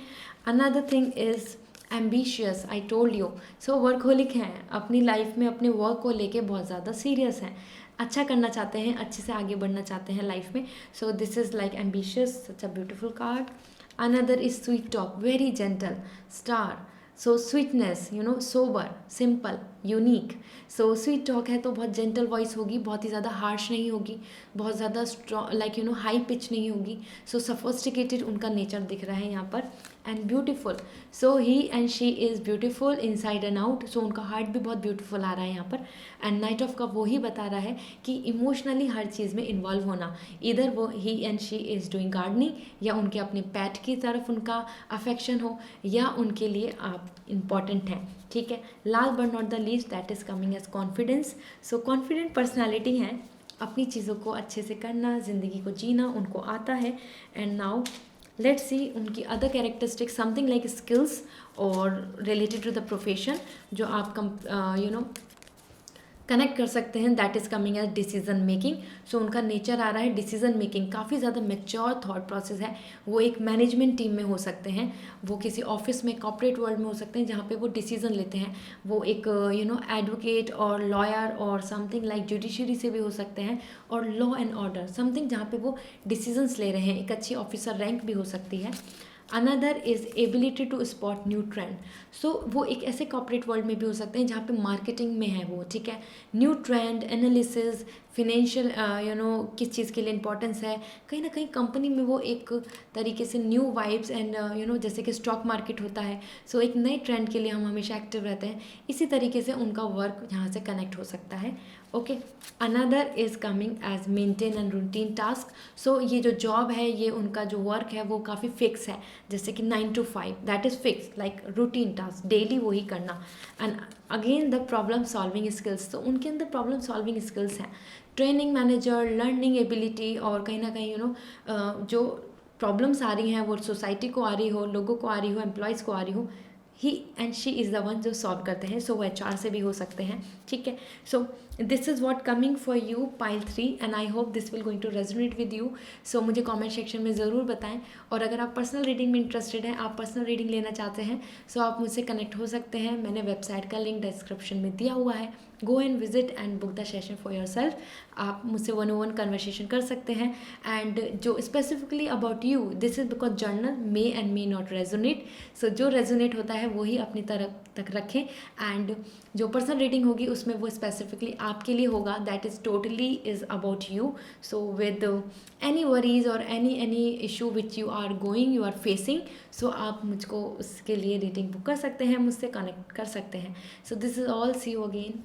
Another thing is ambitious, I told you. So workaholic हैं, अपनी लाइफ में अपने वर्क को लेके बहुत ज़्यादा सीरियस हैं, अच्छा करना चाहते हैं, अच्छे से आगे बढ़ना चाहते हैं लाइफ में. So this is like ambitious, such a beautiful card. Another is sweet talk, very gentle. Star, so sweetness, sober, simple, unique. So sweet talk है तो बहुत जेंटल वॉइस होगी, बहुत ही ज़्यादा हार्श नहीं होगी, बहुत ज़्यादा स्ट्रॉ लाइक हाई पिच नहीं होगी. सो सफोस्टिकेटेड उनका नेचर दिख रहा है यहाँ पर. And beautiful, so he and she is beautiful inside and out. So उनका हार्ट भी बहुत ब्यूटीफुल आ रहा है यहाँ पर. एंड नाइट ऑफ कप वो ही बता रहा है कि इमोशनली हर चीज़ में इन्वॉल्व होना. इधर वो he and she is doing gardening, या उनके अपने पैट की तरफ उनका अफेक्शन हो, या उनके लिए आप इम्पॉर्टेंट हैं. ठीक है. Last but not the least that is coming as confidence. So confident personality है, अपनी चीज़ों को अच्छे से करना, ज़िंदगी को जीना उनको आता है. एंड नाउ लेट्स सी उनकी other characteristic, something like skills और रिलेटेड टू द प्रोफेशन जो आप कनेक्ट कर सकते हैं. That is coming as decision making. So उनका नेचर आ रहा है डिसीजन मेकिंग, काफ़ी ज़्यादा मैच्योर थॉट प्रोसेस है. वो एक मैनेजमेंट टीम में हो सकते हैं, वो किसी ऑफिस में, कॉर्पोरेट वर्ल्ड में हो सकते हैं जहाँ पे वो डिसीजन लेते हैं. वो एक एडवोकेट और लॉयर और समथिंग लाइक जुडिशरी से भी हो सकते हैं, और लॉ एंड ऑर्डर समथिंग जहाँ पे वो डिसीजंस ले रहे हैं. एक अच्छी ऑफिसर रैंक भी हो सकती है. Another is ability to spot new trend. So वो एक ऐसे कॉर्पोरेट वर्ल्ड में भी हो सकते हैं जहाँ पे मार्केटिंग में है वो. ठीक है. न्यू ट्रेंड एनालिसिस, फिनेंशियल किस चीज़ के लिए इंपॉर्टेंस है, कहीं ना कहीं कंपनी में वो एक तरीके से न्यू वाइब्स एंड जैसे कि स्टॉक मार्केट होता है. सो एक नए ट्रेंड के लिए हम हमेशा एक्टिव रहते हैं. इसी तरीके से उनका वर्क यहाँ से कनेक्ट हो सकता है. Okay. Another is coming as maintain and routine task. So ये जो जॉब है, ये उनका जो वर्क है वो काफ़ी फिक्स है, जैसे कि 9 to 5 that is fix, like routine task daily वही करना. And again the problem solving skills. तो उनके अंदर प्रॉब्लम सॉल्विंग स्किल्स हैं, ट्रेनिंग मैनेजर, लर्निंग एबिलिटी, और कहीं ना कहीं जो प्रॉब्लम्स आ रही हैं वो सोसाइटी को आ रही हो, लोगों को आ रही हो, एम्प्लॉयज़ को आ रही हो, he and she is the one जो सॉल्व करते हैं. सो वो HR से भी हो सकते हैं. ठीक है. So this is what coming for you pile 3 and I hope this will going to resonate with you. So मुझे कमेंट सेक्शन में ज़रूर बताएं. और अगर आप पर्सनल रीडिंग में इंटरेस्टेड हैं, आप पर्सनल रीडिंग लेना चाहते हैं, सो आप मुझसे कनेक्ट हो सकते हैं. मैंने वेबसाइट का लिंक डिस्क्रिप्शन में दिया हुआ है. Go and visit and book the session for yourself. आप मुझसे 1-on-1 कन्वर्सेशन कर सकते हैं. एंड जो specifically about you, this is because general may and may not resonate. So जो रेजोनेट होता है वही अपनी तरफ तक रखें. एंड जो पर्सनल रीडिंग होगी उसमें वो स्पेसिफिकली आपके लिए होगा, that is totally is about you. So with any worries or any issue which you are going, you are facing, so आप मुझको उसके लिए रीडिंग बुक कर सकते हैं, मुझसे कनेक्ट कर सकते हैं. So this is all. See you again.